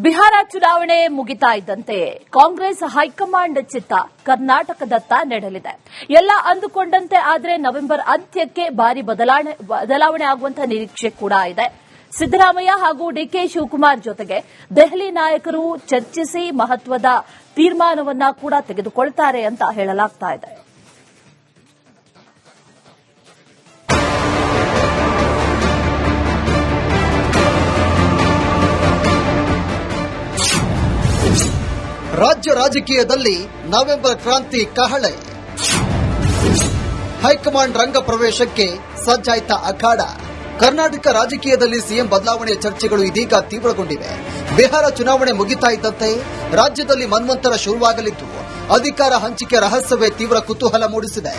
ಬಿಹಾರ ಚುನಾವಣೆ ಮುಗಿತಾ ಇದ್ದಂತೆ ಕಾಂಗ್ರೆಸ್ ಹೈಕಮಾಂಡ್ ಚಿತ್ತ ಕರ್ನಾಟಕದತ್ತ ನಡೆಯಲಿದೆ. ಎಲ್ಲ ಅಂದುಕೊಂಡಂತೆ ಆದರೆ ನವೆಂಬರ್ ಅಂತ್ಯಕ್ಕೆ ಭಾರಿ ಬದಲಾವಣೆ ಆಗುವಂತಹ ನಿರೀಕ್ಷೆ ಕೂಡ ಇದೆ. ಸಿದ್ದರಾಮಯ್ಯ ಹಾಗೂ ಡಿಕೆ ಶಿವಕುಮಾರ್ ಜೊತೆಗೆ ದೆಹಲಿ ನಾಯಕರು ಚರ್ಚಿಸಿ ಮಹತ್ವದ ತೀರ್ಮಾನವನ್ನ ಕೂಡ ತೆಗೆದುಕೊಳ್ತಾರೆ ಅಂತ ಹೇಳಲಾಗ್ತಾ ಇದೆ. ರಾಜ್ಯ ರಾಜಕೀಯದಲ್ಲಿ ನವೆಂಬರ್ ಕ್ರಾಂತಿ ಕಹಳೆ. ಹೈಕಮಾಂಡ್ ರಂಗ ಪ್ರವೇಶಕ್ಕೆ ಸಜ್ಜಾಯ್ತ ಅಖಾಡ. ಕರ್ನಾಟಕ ರಾಜಕೀಯದಲ್ಲಿ ಸಿಎಂ ಬದಲಾವಣೆ ಚರ್ಚೆಗಳು ಇದೀಗ ತೀವ್ರಗೊಂಡಿವೆ. ಬಿಹಾರ ಚುನಾವಣೆ ಮುಗಿತಾ ಇದ್ದಂತೆ ರಾಜ್ಯದಲ್ಲಿ ಮನ್ವಂತರ ಶುರುವಾಗಲಿದ್ದು ಅಧಿಕಾರ ಹಂಚಿಕೆ ರಹಸ್ಯವೇ ತೀವ್ರ ಕುತೂಹಲ ಮೂಡಿಸಿದೆ.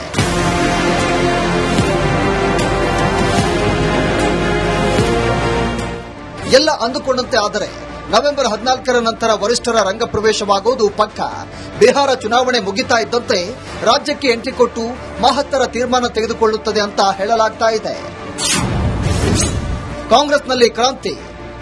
ಎಲ್ಲ ಅಂದುಕೊಂಡಂತೆ ಆದರೆ ನವೆಂಬರ್ 14ರ ನಂತರ ವರಿಷ್ಠರ ರಂಗ ಪ್ರವೇಶವಾಗುವುದು ಪಕ್ಕ. ಬಿಹಾರ ಚುನಾವಣೆ ಮುಗಿತಾ ಇದ್ದಂತೆ ರಾಜ್ಯಕ್ಕೆ ಎಂಟ್ರಿ ಕೊಟ್ಟು ಮಹತ್ತರ ತೀರ್ಮಾನ ತೆಗೆದುಕೊಳ್ಳುತ್ತದೆ ಅಂತ ಹೇಳಲಾಗ್ತಾ ಇದೆ. ಕಾಂಗ್ರೆಸ್ನಲ್ಲಿ ಕ್ರಾಂತಿ.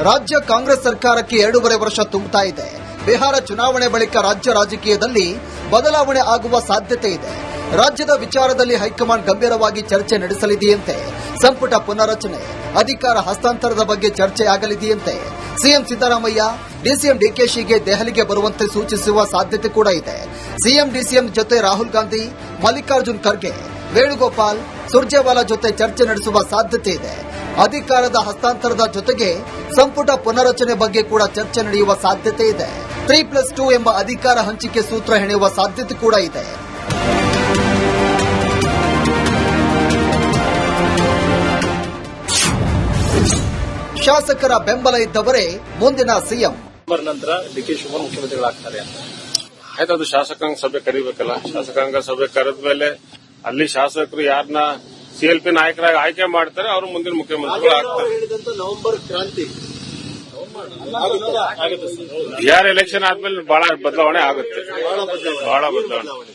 ರಾಜ್ಯ ಕಾಂಗ್ರೆಸ್ ಸರ್ಕಾರಕ್ಕೆ 2.5 ವರ್ಷ ತುಂಬುತ್ತಾ ಇದೆ. ಬಿಹಾರ ಚುನಾವಣೆ ಬಳಿಕ ರಾಜ್ಯ ರಾಜಕೀಯದಲ್ಲಿ ಬದಲಾವಣೆ ಆಗುವ ಸಾಧ್ಯತೆ ಇದೆ. ರಾಜ್ಯದ ವಿಚಾರದಲ್ಲಿ ಹೈಕಮಾಂಡ್ ಗಂಭೀರವಾಗಿ ಚರ್ಚೆ ನಡೆಸಲಿದೆಯಂತೆ. ಸಂಪುಟ ಪುನರಚನೆ, ಅಧಿಕಾರ ಹಸ್ತಾಂತರದ ಬಗ್ಗೆ ಚರ್ಚೆಯಾಗಲಿದೆಯಂತೆ. ಸಿಎಂ ಸಿದ್ದರಾಮಯ್ಯ ಡಿಸಿಎಂ ಡಿಕೆಶಿಗೆ ದೆಹಲಿಗೆ ಬರುವಂತೆ ಸೂಚಿಸುವ ಸಾಧ್ಯತೆ ಕೂಡ ಇದೆ. ಸಿಎಂ ಡಿಸಿಎಂ ಜೊತೆ ರಾಹುಲ್ ಗಾಂಧಿ, ಮಲ್ಲಿಕಾರ್ಜುನ್ ಖರ್ಗೆ, ವೇಣುಗೋಪಾಲ್, ಸುರ್ಜೇವಾಲಾ ಜೊತೆ ಚರ್ಚೆ ನಡೆಸುವ ಸಾಧ್ಯತೆ ಇದೆ. ಅಧಿಕಾರದ ಹಸ್ತಾಂತರದ ಜೊತೆಗೆ ಸಂಪುಟ ಪುನರಚನೆ ಬಗ್ಗೆ ಕೂಡ ಚರ್ಚೆ ನಡೆಯುವ ಸಾಧ್ಯತೆ ಇದೆ. 3+2 ಎಂಬ ಅಧಿಕಾರ ಹಂಚಿಕೆ ಸೂತ್ರ ಹೆಣೆಯುವ ಸಾಧ್ಯತೆ ಕೂಡ ಇದೆ. ಶಾಸಕರ ಬೆಂಬಲ ಇದ್ದವರೇ ಮುಂದಿನ ಸಿಎಂ. ನಂತರ ಡಿಕೆ ಶಿವಕುಮಾರ್ ಮುಖ್ಯಮಂತ್ರಿಗಳಾಗ್ತಾರೆ ಅಂತ ಆಯ್ತು. ಅದು ಶಾಸಕಾಂಗ ಸಭೆ ಕರೀಬೇಕಲ್ಲ. ಶಾಸಕಾಂಗ ಸಭೆ ಕರೆದ ಮೇಲೆ ಅಲ್ಲಿ ಶಾಸಕರು ಯಾರನ್ನ ಸಿಎಲ್ಪಿ ನಾಯಕರಾಗಿ ಆಯ್ಕೆ ಮಾಡ್ತಾರೆ, ಅವರು ಮುಂದಿನ ಮುಖ್ಯಮಂತ್ರಿಗಳು ಆಗ್ತಾರೆ. ನವೆಂಬರ್ ಕ್ರಾಂತಿ ಬಿಹಾರ್ ಎಲೆಕ್ಷನ್ ಆದ್ಮೇಲೆ ಬಹಳ ಬದಲಾವಣೆ ಆಗುತ್ತೆ. ಬಹಳ ಬದಲಾವಣೆ.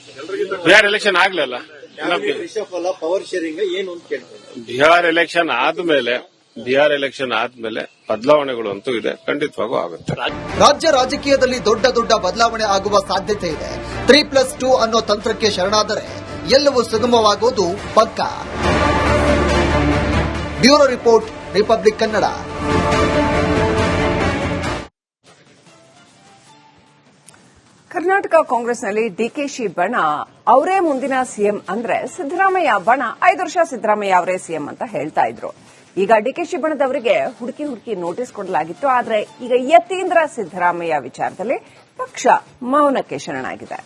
ಬಿಹಾರ್ ಎಲೆಕ್ಷನ್ ಆಗ್ಲಿಲ್ಲ. ಪವರ್ ಶೇರಿಂಗ್ ಏನು ಅಂತ ಕೇಳ್ತಾರೆ. ಬಿಹಾರ್ ಎಲೆಕ್ಷನ್ ಆದ್ಮೇಲೆ ಬದಲಾವಣೆಗಳು ಅಂತೂ ಇದೆ, ಖಂಡಿತವಾಗೂ ಆಗುತ್ತೆ. ರಾಜ್ಯ ರಾಜಕೀಯದಲ್ಲಿ ದೊಡ್ಡ ದೊಡ್ಡ ಬದಲಾವಣೆ ಆಗುವ ಸಾಧ್ಯತೆ ಇದೆ. 3+2 ಅನ್ನೋ ತಂತ್ರಕ್ಕೆ ಶರಣಾದರೆ ಎಲ್ಲವೂ ಸುಗಮವಾಗುವುದು ಪಕ್ಕ. Bureau report, republic Kannada. Karnataka ಕಾಂಗ್ರೆಸ್ನಲ್ಲಿ ಡಿಕೆಶಿ ಬಣ ಅವರೇ ಮುಂದಿನ ಸಿಎಂ ಅಂದ್ರೆ ಸಿದ್ದರಾಮಯ್ಯ ಬಣ 5 ವರ್ಷ ಸಿದ್ದರಾಮಯ್ಯ ಅವರೇ ಸಿಎಂ ಅಂತ ಹೇಳ್ತಾ ಇದ್ರು. ಈಗ ಡಿಕೆಶಿ ಬಣದವರಿಗೆ ಹುಡುಕಿ ನೋಟಿಸ್ ಕೊಡಲಾಗಿತ್ತು. ಆದರೆ ಈಗ ಯತೀಂದ್ರ ಸಿದ್ದರಾಮಯ್ಯ ವಿಚಾರದಲ್ಲಿ ಪಕ್ಷ ಮೌನಕ್ಕೆ ಶರಣಾಗಿದೆ.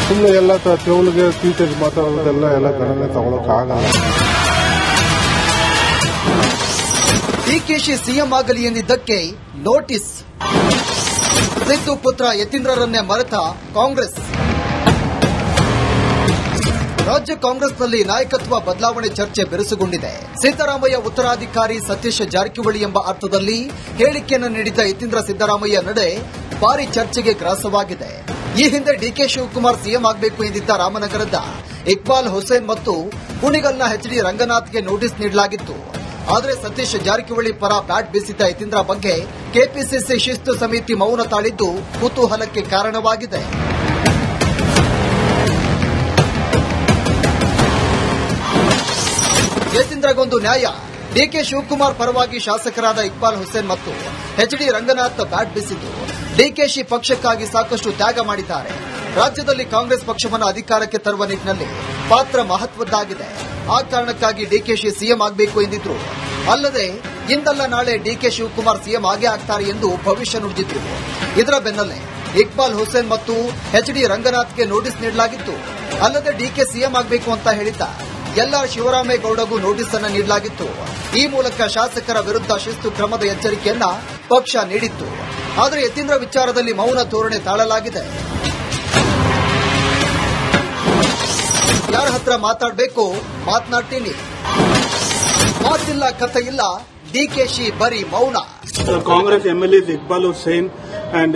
ಸುಮ್ಮನೆ ಎಲ್ಲ ತೆವಲಿಗೆ ಟೀಚರ್ಸ್ ಮಾತಾಡೋದೆಲ್ಲ ಎಲ್ಲ ಗಣನೆ ತಗೊಳಕ್ಕಾಗಲ್ಲ. ಡಿಕೆಶಿ ಸಿಎಂ ಆಗಲಿ ಎಂದಿದ್ದಕ್ಕೆ ನೋಟಿಸ್. ಸಿದ್ದು ಪುತ್ರ ಯತೀಂದ್ರರನ್ನೇ ಮರೆತ ಕಾಂಗ್ರೆಸ್. ರಾಜ್ಯ ಕಾಂಗ್ರೆಸ್ನಲ್ಲಿ ನಾಯಕತ್ವ ಬದಲಾವಣೆ ಚರ್ಚೆ ಬಿರುಸುಗೊಂಡಿದೆ. ಸಿದ್ದರಾಮಯ್ಯ ಉತ್ತರಾಧಿಕಾರಿ ಸತೀಶ್ ಜಾರಕಿಹೊಳಿ ಎಂಬ ಅರ್ಥದಲ್ಲಿ ಹೇಳಿಕೆಯನ್ನು ನೀಡಿದ್ದ ಯತೀಂದ್ರ ಸಿದ್ದರಾಮಯ್ಯ ನಡೆ ಭಾರಿ ಚರ್ಚೆಗೆ ಗ್ರಾಸವಾಗಿದೆ. ಈ ಹಿಂದೆ ಡಿಕೆ ಶಿವಕುಮಾರ್ ಸಿಎಂ ಆಗಬೇಕು ಎಂದಿದ್ದ ರಾಮನಗರದ ಇಕ್ಬಾಲ್ ಹುಸೇನ್ ಮತ್ತು ಕುಣಿಗಲ್ನ ಎಚ್ಡಿ ರಂಗನಾಥ್ಗೆ ನೋಟಿಸ್ ನೀಡಲಾಗಿತ್ತು. ಆದರೆ ಸತೀಶ್ ಜಾರಕಿಹೊಳಿ ಪರ ಬ್ಯಾಟ್ ಬೀಸಿದ್ದ ಯತೀಂದ್ರ ಬಗ್ಗೆ ಕೆಪಿಸಿಸಿ ಶಿಸ್ತು ಸಮಿತಿ ಮೌನ ತಾಳಿದ್ದು ಕುತೂಹಲಕ್ಕೆ ಕಾರಣವಾಗಿದೆ. ಯತೀಂದ್ರಗೊಂದು ನ್ಯಾಯ. ಡಿಕೆ ಶಿವಕುಮಾರ್ ಪರವಾಗಿ ಶಾಸಕರಾದ ಇಕ್ಬಾಲ್ ಹುಸೇನ್ ಮತ್ತು ಎಚ್ಡಿ ರಂಗನಾಥ್ ಬ್ಯಾಟ್ ಬೀಸಿದ್ದು ಡಿಕೆಶಿ ಪಕ್ಷಕ್ಕಾಗಿ ಸಾಕಷ್ಟು ತ್ಯಾಗ ಮಾಡಿದ್ದಾರೆ. ರಾಜ್ಯದಲ್ಲಿ ಕಾಂಗ್ರೆಸ್ ಪಕ್ಷವನ್ನು ಅಧಿಕಾರಕ್ಕೆ ತರುವ ನಿಟ್ಟಿನಲ್ಲಿ ಪಾತ್ರ ಮಹತ್ವದ್ದಾಗಿದೆ. ಆ ಕಾರಣಕ್ಕಾಗಿ ಡಿಕೆಶಿ ಸಿಎಂ ಆಗಬೇಕು ಎಂದಿದ್ರು. ಅಲ್ಲದೆ ಇಂದಲ್ಲ ನಾಳೆ ಡಿಕೆ ಶಿವಕುಮಾರ್ ಸಿಎಂ ಆಗೇ ಆಗ್ತಾರೆ ಎಂದು ಭವಿಷ್ಯ ನುಡಿದಿದ್ರು. ಇದರ ಬೆನ್ನಲ್ಲೇ ಇಕ್ಬಾಲ್ ಹುಸೇನ್ ಮತ್ತು ಎಚ್ಡಿ ರಂಗನಾಥ್ಗೆ ನೋಟಿಸ್ ನೀಡಲಾಗಿತ್ತು. ಅಲ್ಲದೆ ಡಿಕೆ ಸಿಎಂ ಆಗಬೇಕು ಅಂತ ಹೇಳಿದ್ದ ಎಲ್ಲ ಶಿವರಾಮೇಗೌಡಗೂ ನೋಟಿಸ್ ಅನ್ನು ನೀಡಲಾಗಿತ್ತು. ಈ ಮೂಲಕ ಶಾಸಕರ ವಿರುದ್ಧ ಶಿಸ್ತು ಕ್ರಮದ ಎಚ್ಚರಿಕೆಯನ್ನ ಪಕ್ಷ ನೀಡಿತ್ತು. ಆದರೆ ಯತೀಂದ್ರ ವಿಚಾರದಲ್ಲಿ ಮೌನ ಧೋರಣೆ ತಾಳಲಾಗಿದೆ. ಯಾರ ಹತ್ರ ಮಾತಾಡಬೇಕು ಮಾತನಾಡ್ತೀನಿ, ಮಾತಿಲ್ಲ ಕಥೆ ಇಲ್ಲ, ಡಿಕೆಶಿ ಬರೀ ಮೌನ. Congress MLAs Iqbal Hussain and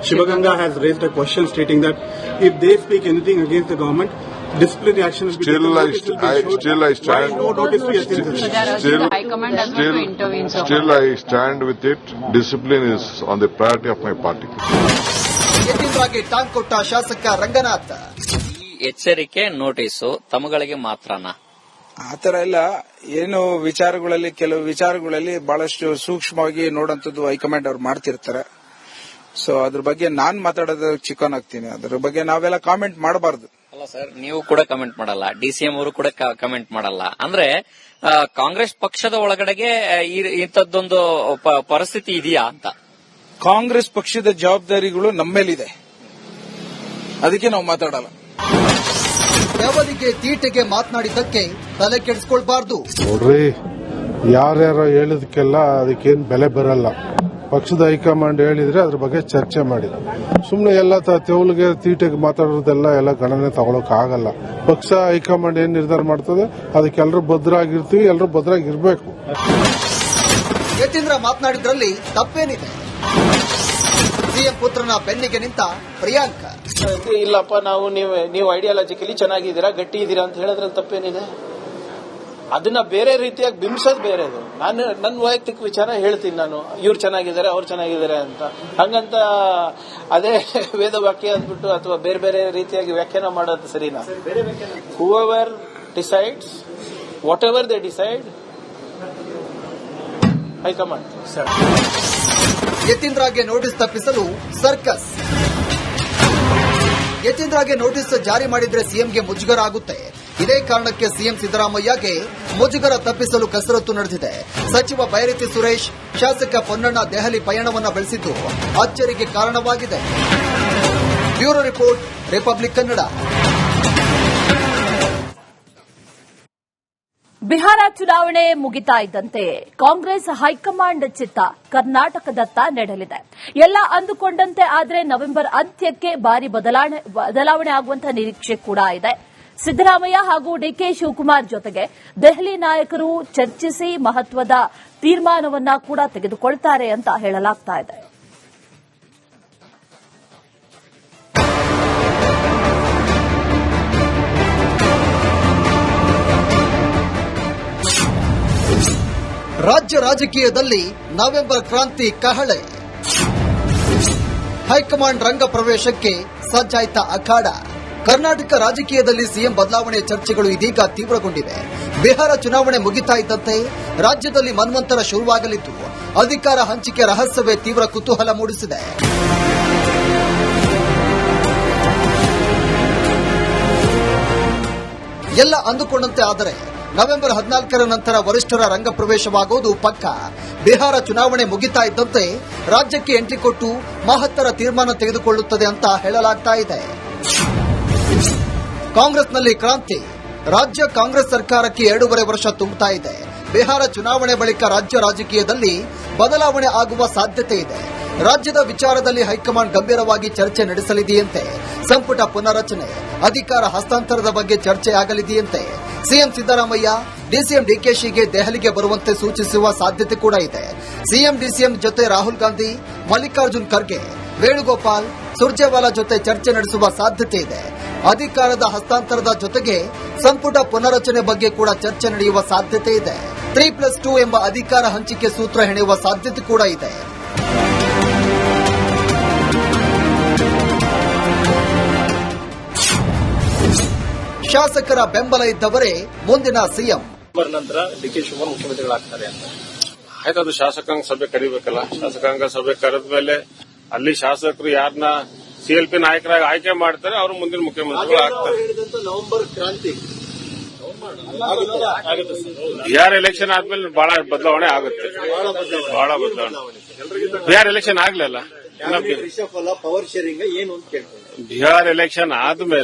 Shivaganga has raised a question stating that if they speak anything against the government, disciplinary action will be taken. Still I stand. Why no notice to Yatindra? Still I stand with it. Discipline is on the priority of my party. ಯತೀಂದ್ರಗೆ ಟಾಂಗ್ ಕೊಟ್ಟ ಶಾಸಕ ರಂಗನಾಥ್. ಎಚ್ಚರಿಕೆ notice ತಮಗಳಿಗೆ ಮಾತ್ರನಾ? ಆತರ ಇಲ್ಲ. ಏನು ವಿಚಾರಗಳಲ್ಲಿ ಕೆಲವು ವಿಚಾರಗಳಲ್ಲಿ ಬಹಳಷ್ಟು ಸೂಕ್ಷ್ಮವಾಗಿ ನೋಡುವಂತದ್ದು ಹೈಕಮಾಂಡ್ ಅವ್ರು ಮಾಡ್ತಿರ್ತಾರೆ. ಸೊ ಅದ್ರ ಬಗ್ಗೆ ನಾನ್ ಮಾತಾಡೋದು ಚಿಕನ್ ಆಗ್ತೀನಿ. ಅದ್ರ ಬಗ್ಗೆ ನಾವೆಲ್ಲ ಕಾಮೆಂಟ್ ಮಾಡಬಾರ್ದು. ಅಲ್ಲ ಸರ್, ನೀವು ಕೂಡ ಕಮೆಂಟ್ ಮಾಡಲ್ಲ, ಡಿಸಿಎಂ ಅವರು ಕೂಡ ಕಮೆಂಟ್ ಮಾಡಲ್ಲ. ಅಂದ್ರೆ ಕಾಂಗ್ರೆಸ್ ಪಕ್ಷದ ಒಳಗಡೆಗೆ ಇಂಥದ್ದೊಂದು ಪರಿಸ್ಥಿತಿ ಇದೆಯಾ ಅಂತ? ಕಾಂಗ್ರೆಸ್ ಪಕ್ಷದ ಜವಾಬ್ದಾರಿಗಳು ನಮ್ಮ ಮೇಲಿದೆ, ಅದಕ್ಕೆ ನಾವು ಮಾತಾಡಲ್ಲ. ಯಾವನಿಗೆ ತೀಟೆಗೆ ಮಾತನಾಡಿದ್ದಕ್ಕೆ ತಲೆ ಕೆಡಿಸ್ಕೊಳ್ಬಾರ್ದು. ನೋಡ್ರಿ, ಯಾರ್ಯಾರೋ ಹೇಳಿದಕ್ಕೆಲ್ಲ ಅದಕ್ಕೇನು ಬೆಲೆ ಬರಲ್ಲ. ಪಕ್ಷದ ಹೈಕಮಾಂಡ್ ಹೇಳಿದ್ರೆ ಅದ್ರ ಬಗ್ಗೆ ಚರ್ಚೆ ಮಾಡಿ. ಸುಮ್ಮನೆ ಎಲ್ಲ ತೆವಲಿಗೆ ತೀಟೆಗೆ ಮಾತಾಡೋದೆಲ್ಲ ಎಲ್ಲ ಗಣನೆ ತಗೊಳಕ್ ಆಗಲ್ಲ. ಪಕ್ಷ ಹೈಕಮಾಂಡ್ ಏನ್ ನಿರ್ಧಾರ ಮಾಡ್ತದೆ ಅದಕ್ಕೆ ಎಲ್ಲರೂ ಭದ್ರಾಗಿರ್ತೀವಿ, ಎಲ್ಲರೂ ಭದ್ರಾಗಿರ್ಬೇಕು. ಯತೀಂದ್ರ ಮಾತನಾಡಿದ್ರಲ್ಲಿ ತಪ್ಪೇನಿದೆ? ಸಿಎಂ ಪುತ್ರನ ಬೆನ್ನಿಗೆ ನಿಂತ ಪ್ರಿಯಾಂಕ. ಇಲ್ಲಪ್ಪ, ನೀವು ಐಡಿಯಾಲಜಿಕಲಿ ಚೆನ್ನಾಗಿದ್ದೀರಾ, ಗಟ್ಟಿ ಇದ್ದೀರಾ ಅಂತ ಹೇಳೋದ್ರಲ್ಲಿ ತಪ್ಪೇನಿದೆ? ಅದನ್ನ ಬೇರೆ ರೀತಿಯಾಗಿ ಬಿಂಬಿಸೋದು ಬೇರೆದು. ನಾನು ನನ್ನ ವೈಯಕ್ತಿಕ ವಿಚಾರ ಹೇಳ್ತೀನಿ, ನಾನು ಇವ್ರು ಚೆನ್ನಾಗಿದ್ದಾರೆ ಅವ್ರು ಚೆನ್ನಾಗಿದ್ದಾರೆ ಅಂತ. ಹಂಗಂತ ಅದೇ ವೇದ ವಾಕ್ಯ ಅಂದ್ಬಿಟ್ಟು ಅಥವಾ ಬೇರೆ ಬೇರೆ ರೀತಿಯಾಗಿ ವ್ಯಾಖ್ಯಾನ ಮಾಡೋದು ಸರಿನಾ? Whoever decides, whatever they decide, high command. ಯತೀಂದ್ರಗೆ ನೋಟಿಸ್ ತಪ್ಪಿಸಲು ಸರ್ಕಸ್. ಯತೀಂದ್ರಗೆ ನೋಟಿಸ್ ಜಾರಿ ಮಾಡಿದ್ರೆ ಸಿಎಂಗೆ ಮುಜುಗರ ಆಗುತ್ತೆ. ಇದೇ ಕಾರಣಕ್ಕೆ ಸಿಎಂ ಸಿದ್ದರಾಮಯ್ಯಗೆ ಮುಜುಗರ ತಪ್ಪಿಸಲು ಕಸರತ್ತು ನಡೆದಿದೆ. ಸಚಿವ ಬೈರತಿ ಸುರೇಶ್, ಶಾಸಕ ಪೊನ್ನಣ್ಣ ದೆಹಲಿ ಪಯಣವನ್ನು ಬೆಳೆಸಿದ್ದು ಅಚ್ಚರಿಗೆ ಕಾರಣವಾಗಿದೆ. Bureau report, republic Kannada. Bihar ಚುನಾವಣೆ ಮುಗಿತಾ ಇದ್ದಂತೆ ಕಾಂಗ್ರೆಸ್ ಹೈಕಮಾಂಡ್ ಚಿತ್ತ ಕರ್ನಾಟಕದತ್ತ ನೆಡಲಿದೆ. ಎಲ್ಲ ಅಂದುಕೊಂಡಂತೆ ಆದರೆ ನವೆಂಬರ್ ಅಂತ್ಯಕ್ಕೆ ಭಾರಿ ಬದಲಾವಣೆ ಆಗುವಂತಹ ನಿರೀಕ್ಷೆ ಕೂಡ ಇದೆ. ಸಿದ್ದರಾಮಯ್ಯ ಹಾಗೂ ಡಿಕೆ ಶಿವಕುಮಾರ್ ಜೊತೆಗೆ ದೆಹಲಿ ನಾಯಕರು ಚರ್ಚಿಸಿ ಮಹತ್ವದ ತೀರ್ಮಾನವನ್ನ ಕೂಡ ತೆಗೆದುಕೊಳ್ತಾರೆ ಅಂತ ಹೇಳಲಾಗ್ತಾ ಇದೆ. ರಾಜ್ಯ ರಾಜಕೀಯದಲ್ಲಿ ನವೆಂಬರ್ ಕ್ರಾಂತಿ ಕಹಳೆ. ಹೈಕಮಾಂಡ್ ರಂಗ ಪ್ರವೇಶಕ್ಕೆ ಸಜ್ಜಾಯ್ತ ಅಖಾಡ. ಕರ್ನಾಟಕ ರಾಜಕೀಯದಲ್ಲಿ ಸಿಎಂ ಬದಲಾವಣೆ ಚರ್ಚೆಗಳು ಇದೀಗ ತೀವ್ರಗೊಂಡಿವೆ. ಬಿಹಾರ ಚುನಾವಣೆ ಮುಗಿತಾ ಇದ್ದಂತೆ ರಾಜ್ಯದಲ್ಲಿ ಮನ್ವಂತರ ಶುರುವಾಗಲಿದ್ದು ಅಧಿಕಾರ ಹಂಚಿಕೆ ರಹಸ್ಯವೇ ತೀವ್ರ ಕುತೂಹಲ ಮೂಡಿಸಿದೆ. ಎಲ್ಲ ಅಂದುಕೊಂಡಂತೆ ಆದರೆ ನವೆಂಬರ್ 14ರ ನಂತರ ವರಿಷ್ಠರ ರಂಗ ಪ್ರವೇಶವಾಗುವುದು ಪಕ್ಕ. ಬಿಹಾರ ಚುನಾವಣೆ ಮುಗಿತಾ ಇದ್ದಂತೆ ರಾಜ್ಯಕ್ಕೆ ಎಂಟ್ರಿ ಕೊಟ್ಟು ಮಹತ್ತರ ತೀರ್ಮಾನ ತೆಗೆದುಕೊಳ್ಳುತ್ತದೆ ಅಂತ ಹೇಳಲಾಗ್ತಾ ಇದೆ. ಕಾಂಗ್ರೆಸ್ನಲ್ಲಿ ಕ್ರಾಂತಿ. ರಾಜ್ಯ ಕಾಂಗ್ರೆಸ್ ಸರ್ಕಾರಕ್ಕೆ 2.5 ವರ್ಷ ತುಂಬುತ್ತಾ ಇದೆ. ಬಿಹಾರ ಚುನಾವಣೆ ಬಳಿಕ ರಾಜ್ಯ ರಾಜಕೀಯದಲ್ಲಿ ಬದಲಾವಣೆ ಆಗುವ ಸಾಧ್ಯತೆ ಇದೆ. ರಾಜ್ಯದ ವಿಚಾರದಲ್ಲಿ ಹೈಕಮಾಂಡ್ ಗಂಭೀರವಾಗಿ ಚರ್ಚೆ ನಡೆಸಲಿದೆಯಂತೆ. ಸಂಪುಟ ಪುನರಚನೆ, ಅಧಿಕಾರ ಹಸ್ತಾಂತರದ ಬಗ್ಗೆ ಚರ್ಚೆ ಆಗಲಿದೆಯಂತೆ. ಸಿಎಂ ಸಿದ್ದರಾಮಯ್ಯ ಡಿಸಿಎಂ ಡಿಕೆಶಿಗೆ ದೆಹಲಿಗೆ ಬರುವಂತೆ ಸೂಚಿಸುವ ಸಾಧ್ಯತೆ ಕೂಡ ಇದೆ. ಸಿಎಂ ಡಿಸಿಎಂ ಜೊತೆ ರಾಹುಲ್ ಗಾಂಧಿ, ಮಲ್ಲಿಕಾರ್ಜುನ್ ಖರ್ಗೆ, ವೇಣುಗೋಪಾಲ್, ಸುರ್ಜೇವಾಲಾ ಜೊತೆ ಚರ್ಚೆ ನಡೆಸುವ ಸಾಧ್ಯತೆ ಇದೆ. ಅಧಿಕಾರದ ಹಸ್ತಾಂತರದ ಜೊತೆಗೆ ಸಂಪುಟ ಪುನರಚನೆ ಬಗ್ಗೆ ಕೂಡ ಚರ್ಚೆ ನಡೆಯುವ ಸಾಧ್ಯತೆ ಇದೆ. 3+2 ಎಂಬ ಅಧಿಕಾರ ಹಂಚಿಕೆ ಸೂತ್ರ ಹೆಣೆಯುವ ಸಾಧ್ಯತೆ ಕೂಡ ಇದೆ. ಶಾಸಕರ ಬೆಂಬಲ ಇದ್ದವರೇ ಮುಂದಿನ ಸಿಎಂ. ನಂತರ ಡಿಕೆ ಶಿವಕುಮಾರ್ ಮುಖ್ಯಮಂತ್ರಿಗಳಾಗ್ತಾರೆ ಅಂತ ಆಯ್ತು. ಅದು ಶಾಸಕಾಂಗ ಸಭೆ ಕರೀಬೇಕಲ್ಲ. ಶಾಸಕಾಂಗ ಸಭೆ ಕರೆದ ಮೇಲೆ ಅಲ್ಲಿ ಶಾಸಕರು ಯಾರನ್ನ ಸಿಎಲ್ಪಿ ನಾಯಕರಾಗಿ ಆಯ್ಕೆ ಮಾಡ್ತಾರೆ, ಅವರು ಮುಂದಿನ ಮುಖ್ಯಮಂತ್ರಿಗಳು ಆಗ್ತಾರೆ. ನವೆಂಬರ್ ಕ್ರಾಂತಿ ಬಿಹಾರ್ ಎಲೆಕ್ಷನ್ ಆದ್ಮೇಲೆ ಬಹಳ ಬದಲಾವಣೆ ಆಗುತ್ತೆ. ಬಹಳ ಬದಲಾವಣೆ. ಬಿಹಾರ್ ಎಲೆಕ್ಷನ್ ಆಗ್ಲಿಲ್ಲ. ಪವರ್ ಶೇರಿಂಗ್ ಏನು ಅಂತ ಕೇಳ್ತಾರೆ. ಬಿಹಾರ್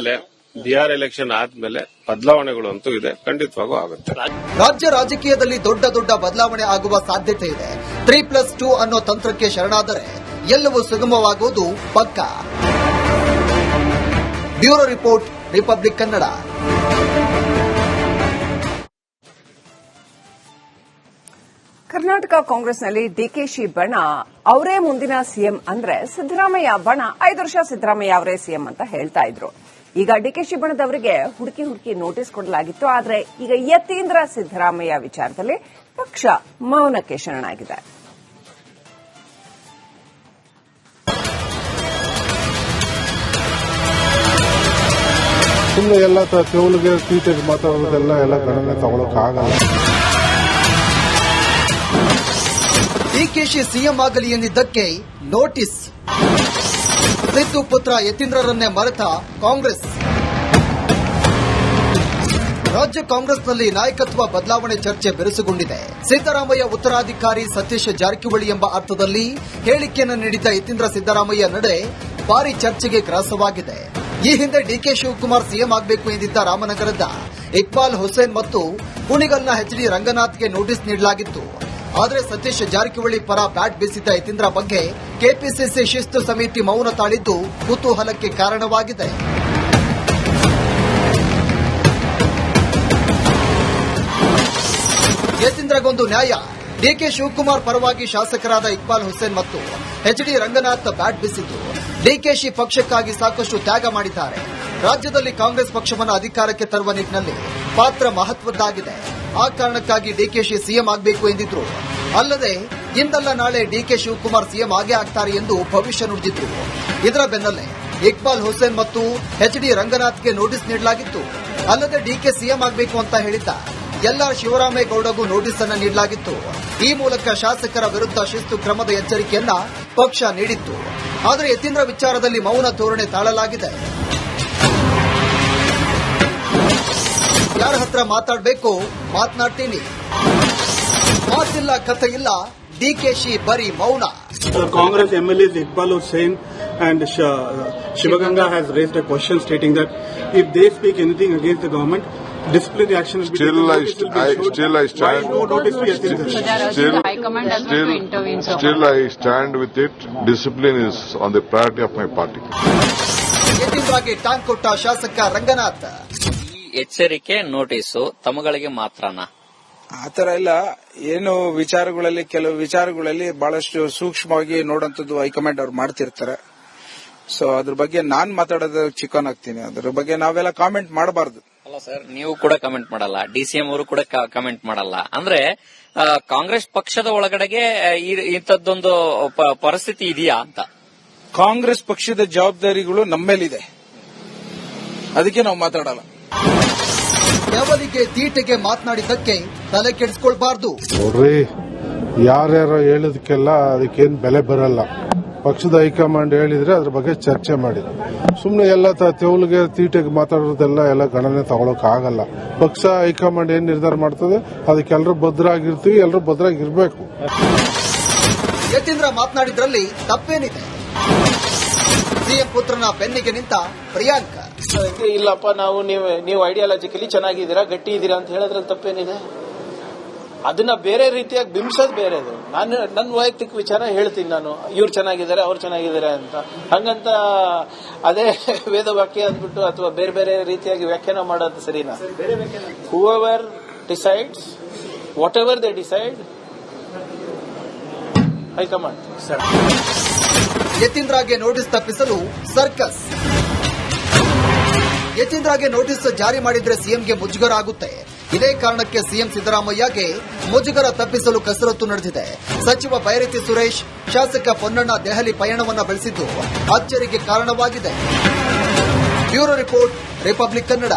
ಎಲೆಕ್ಷನ್ ಆದ್ಮೇಲೆ ಬದಲಾವಣೆಗಳು ಅಂತೂ ಇದೆ, ಖಂಡಿತವಾಗೂ ಆಗುತ್ತೆ. ರಾಜ್ಯ ರಾಜಕೀಯದಲ್ಲಿ ದೊಡ್ಡ ದೊಡ್ಡ ಬದಲಾವಣೆ ಆಗುವ ಸಾಧ್ಯತೆ ಇದೆ. 3+2 ಅನ್ನೋ ತಂತ್ರಕ್ಕೆ ಶರಣಾದರೆ ಎಲ್ಲವೂ ಸುಗಮವಾಗುವುದು ಪಕ್ಕ. Bureau report, republic Kannada. Karnataka ಕಾಂಗ್ರೆಸ್ನಲ್ಲಿ ಡಿಕೆಶಿ ಬಣ ಅವರೇ ಮುಂದಿನ ಸಿಎಂ ಅಂದ್ರೆ ಸಿದ್ದರಾಮಯ್ಯ ಬಣ 5 ವರ್ಷ ಸಿದ್ದರಾಮಯ್ಯ ಅವರೇ ಸಿಎಂ ಅಂತ ಹೇಳ್ತಾ ಇದ್ರು. ಈಗ ಡಿಕೆಶಿ ಬಣದವರಿಗೆ ಹುಡುಕಿ ನೋಟಿಸ್ ಕೊಡಲಾಗಿತ್ತು. ಆದರೆ ಈಗ ಯತೀಂದ್ರ ಸಿದ್ದರಾಮಯ್ಯ ವಿಚಾರದಲ್ಲಿ ಪಕ್ಷ ಮೌನಕ್ಕೆ ಶರಣಾಗಿದೆ. ಸುಮ್ಮನೆ ಎಲ್ಲ ತೆವಲಿಗೆ ತೀಟೆಗೆ ಮಾತಾಡೋದೆಲ್ಲ ಗಣನೆ ತಗೊಳಕ್ಕಾಗಲ್ಲ. ಡಿಕೆಶಿ ಸಿಎಂ ಆಗಲಿ ಎಂದಿದ್ದಕ್ಕೆ ನೋಟಿಸ್. ಸಿದ್ದು ಪುತ್ರ ಯತೀಂದ್ರರನ್ನೇ ಮರೆತ ಕಾಂಗ್ರೆಸ್. ರಾಜ್ಯ ಕಾಂಗ್ರೆಸ್ನಲ್ಲಿ ನಾಯಕತ್ವ ಬದಲಾವಣೆ ಚರ್ಚೆ ಬಿರುಸುಗೊಂಡಿದೆ. ಸಿದ್ದರಾಮಯ್ಯ ಉತ್ತರಾಧಿಕಾರಿ ಸತೀಶ್ ಜಾರಕಿಹೊಳಿ ಎಂಬ ಅರ್ಥದಲ್ಲಿ ಹೇಳಿಕೆಯನ್ನು ನೀಡಿದ್ದ ಯತೀಂದ್ರ ಸಿದ್ದರಾಮಯ್ಯ ನಡೆ ಭಾರಿ ಚರ್ಚೆಗೆ ಗ್ರಾಸವಾಗಿದೆ. ಈ ಹಿಂದೆ ಡಿಕೆ ಶಿವಕುಮಾರ್ ಸಿಎಂ ಆಗಬೇಕು ಎಂದಿದ್ದ ರಾಮನಗರದ ಇಕ್ಬಾಲ್ ಹುಸೇನ್ ಮತ್ತು ಕುಣಿಗಲ್ನ ಎಚ್ ಡಿ ರಂಗನಾಥ್ಗೆ ನೋಟಿಸ್ ನೀಡಲಾಗಿತ್ತು. ಆದರೆ ಸತೀಶ್ ಜಾರಕಿಹೊಳಿ ಪರ ಬ್ಯಾಟ್ ಬೀಸಿದ್ದ ಯತೀಂದ್ರ ಬಗ್ಗೆ ಕೆಪಿಸಿಸಿ ಶಿಸ್ತು ಸಮಿತಿ ಮೌನ ತಾಳಿದ್ದು ಕುತೂಹಲಕ್ಕೆ ಕಾರಣವಾಗಿದೆ. ಯತೀಂದ್ರಗೊಂದು ನ್ಯಾಯ. ಡಿಕೆ ಶಿವಕುಮಾರ್ ಪರವಾಗಿ ಶಾಸಕರಾದ ಇಕ್ಬಾಲ್ ಹುಸೇನ್ ಮತ್ತು ಎಚ್ ಡಿ ರಂಗನಾಥ್ ಬ್ಯಾಟ್ ಬೀಸಿದ್ದು ಡಿಕೆಶಿ ಪಕ್ಷಕ್ಕಾಗಿ ಸಾಕಷ್ಟು ತ್ಯಾಗ ಮಾಡಿದ್ದಾರೆ. ರಾಜ್ಯದಲ್ಲಿ ಕಾಂಗ್ರೆಸ್ ಪಕ್ಷವನ್ನು ಅಧಿಕಾರಕ್ಕೆ ತರುವ ನಿಟ್ಟಿನಲ್ಲಿ ಪಾತ್ರ ಮಹತ್ವದ್ದಾಗಿದೆ. ಆ ಕಾರಣಕ್ಕಾಗಿ ಡಿಕೆಶಿ ಸಿಎಂ ಆಗಬೇಕು ಎಂದಿದ್ರು. ಅಲ್ಲದೆ ಇಂದಲ್ಲ ನಾಳೆ ಡಿಕೆ ಶಿವಕುಮಾರ್ ಸಿಎಂ ಆಗೇ ಆಗ್ತಾರೆ ಎಂದು ಭವಿಷ್ಯ ನುಡಿದಿದ್ರು. ಇದರ ಬೆನ್ನಲ್ಲೇ ಇಕ್ಬಾಲ್ ಹುಸೇನ್ ಮತ್ತು ಎಚ್ ಡಿ ರಂಗನಾಥ್ಗೆ ನೋಟಿಸ್ ನೀಡಲಾಗಿತ್ತು. ಅಲ್ಲದೆ ಡಿಕೆ ಸಿಎಂ ಆಗಬೇಕು ಅಂತ ಹೇಳಿದ್ದ ಎಲ್ಆರ್ ಶಿವರಾಮೇಗೌಡಗೂ ನೋಟಿಸ್ ಅನ್ನು ನೀಡಲಾಗಿತ್ತು. ಈ ಮೂಲಕ ಶಾಸಕರ ವಿರುದ್ಧ ಶಿಸ್ತು ಕ್ರಮದ ಎಚ್ಚರಿಕೆಯನ್ನ ಪಕ್ಷ ನೀಡಿತ್ತು. ಆದರೆ ಯತೀಂದ್ರ ವಿಚಾರದಲ್ಲಿ ಮೌನ ಧೋರಣೆ ತಾಳಲಾಗಿದೆ. ಯಾರ ಹತ್ರ ಮಾತಾಡಬೇಕು ಮಾತನಾಡ್ತೀನಿ, ಮಾತಿಲ್ಲ ಕಥೆ ಇಲ್ಲ, ಡಿಕೆಶಿ ಬರೀ ಮೌನ. Congress MLAs Iqbal Hussain and Shivaganga has raised a question stating that if they speak anything against the government, disciplinary action will be taken. Still I stand. Why no notice to Yatindra? Still I stand with it. Discipline is on the priority of my party. ಯತೀಂದ್ರಗೆ ಟಾಂಗ್ ಕೊಟ್ಟ ಶಾಸಕ ರಂಗನಾಥ್. ಈ ಎಚ್ಚರಿಕೆ notice ತಮಗಳಿಗೆ ಮಾತ್ರನಾ? ಆತರ ಇಲ್ಲ. ಏನು ವಿಚಾರಗಳಲ್ಲಿ ಕೆಲವು ವಿಚಾರಗಳಲ್ಲಿ ಬಹಳಷ್ಟು ಸೂಕ್ಷ್ಮವಾಗಿ ನೋಡುವಂತದ್ದು ಹೈಕಮಾಂಡ್ ಅವ್ರು ಮಾಡ್ತಿರ್ತಾರೆ. ಸೊ ಅದ್ರ ಬಗ್ಗೆ ನಾನ್ ಮಾತಾಡೋದು ಚಿಕನ್ ಆಗ್ತೀನಿ. ಅದ್ರ ಬಗ್ಗೆ ನಾವೆಲ್ಲ ಕಾಮೆಂಟ್ ಮಾಡಬಾರ್ದು. ಅಲ್ಲ ಸರ್, ನೀವು ಕೂಡ ಕಮೆಂಟ್ ಮಾಡಲ್ಲ, ಡಿಸಿಎಂ ಅವರು ಕೂಡ ಕಮೆಂಟ್ ಮಾಡಲ್ಲ. ಅಂದ್ರೆ ಕಾಂಗ್ರೆಸ್ ಪಕ್ಷದ ಒಳಗಡೆಗೆ ಇಂಥದ್ದೊಂದು ಪರಿಸ್ಥಿತಿ ಇದೆಯಾ ಅಂತ. ಕಾಂಗ್ರೆಸ್ ಪಕ್ಷದ ಜವಾಬ್ದಾರಿಗಳು ನಮ್ಮೇಲಿದೆ, ಅದಕ್ಕೆ ನಾವು ಮಾತಾಡಲ್ಲ. ಯಾವಲಿಗೆ ತೀಟೆಗೆ ಮಾತನಾಡಿದ್ದಕ್ಕೆ ತಲೆ ಕೆಡಿಸ್ಕೊಳ್ಬಾರ್ದು. ನೋಡ್ರಿ, ಯಾರ್ಯಾರೋ ಹೇಳಿದಕ್ಕೆಲ್ಲ ಅದಕ್ಕೇನು ಬೆಲೆ ಬರಲ್ಲ. ಪಕ್ಷದ ಹೈಕಮಾಂಡ್ ಹೇಳಿದ್ರೆ ಅದ್ರ ಬಗ್ಗೆ ಚರ್ಚೆ ಮಾಡಿ. ಸುಮ್ಮನೆ ಎಲ್ಲ ತೆವಲಿಗೆ ತೀಟೆಗೆ ಮಾತಾಡೋದೆಲ್ಲ ಗಣನೆ ತಗೊಳಕ್ಕಾಗಲ್ಲ. ಪಕ್ಷ ಹೈಕಮಾಂಡ್ ಏನ್ ನಿರ್ಧಾರ ಮಾಡ್ತದೆ ಅದಕ್ಕೆಲ್ಲರೂ ಭದ್ರಾಗಿರ್ತೀವಿ, ಎಲ್ಲರೂ ಭದ್ರಾಗಿರ್ಬೇಕು. ಯತೀಂದ್ರ ಮಾತನಾಡಿದ್ರಲ್ಲಿ ತಪ್ಪೇನಿದೆ? ಸಿಎಂ ಪುತ್ರನ ಬೆನ್ನಿಗೆ ನಿಂತ ಪ್ರಿಯಾಂಕ. ಇಲ್ಲಪ್ಪ, ನೀವು ಐಡಿಯಾಲಜಿಕಲಿ ಚೆನ್ನಾಗಿದ್ದೀರಾ, ಗಟ್ಟಿ ಇದ್ದೀರಾ ಅಂತ ಹೇಳೋದ್ರಲ್ಲಿ ತಪ್ಪೇನಿದೆ? ಅದನ್ನ ಬೇರೆ ರೀತಿಯಾಗಿ ಬಿಂಬಿಸೋದು ಬೇರೆದು. ನನ್ನ ವೈಯಕ್ತಿಕ ವಿಚಾರ ಹೇಳ್ತೀನಿ. ನಾನು ಇವ್ರು ಚೆನ್ನಾಗಿದ್ದಾರೆ, ಅವ್ರು ಚೆನ್ನಾಗಿದ್ದಾರೆ ಅಂತ ಹಂಗಂತ ಅದೇ ವೇದ ವಾಕ್ಯ ಅಂದ್ಬಿಟ್ಟು ಅಥವಾ ಬೇರೆ ಬೇರೆ ರೀತಿಯಾಗಿ ವ್ಯಾಖ್ಯಾನ ಮಾಡೋದು ಸರಿನಾ? Whoever decides whatever they decide, high command. ಯತೀಂದ್ರಗೆ ನೋಟಿಸ್ ತಪ್ಪಿಸಲು ಸರ್ಕಸ್. ಯತೀಂದ್ರಗೆ ನೋಟಿಸ್ ಜಾರಿ ಮಾಡಿದ್ರೆ ಸಿಎಂಗೆ ಮುಜುಗರ ಆಗುತ್ತೆ. ಇದೇ ಕಾರಣಕ್ಕೆ ಸಿಎಂ ಸಿದ್ದರಾಮಯ್ಯಗೆ ಮುಜುಗರ ತಪ್ಪಿಸಲು ಕಸರತ್ತು ನಡೆದಿದೆ. ಸಚಿವ ಬೈರತಿ ಸುರೇಶ್, ಶಾಸಕ ಪೊನ್ನಣ್ಣ ದೆಹಲಿ ಪಯಣವನ್ನ ಬೆಳೆಸಿದ್ದು ಅಚ್ಚರಿಗೆ ಕಾರಣವಾಗಿದೆ. Bureau report, republic Kannada.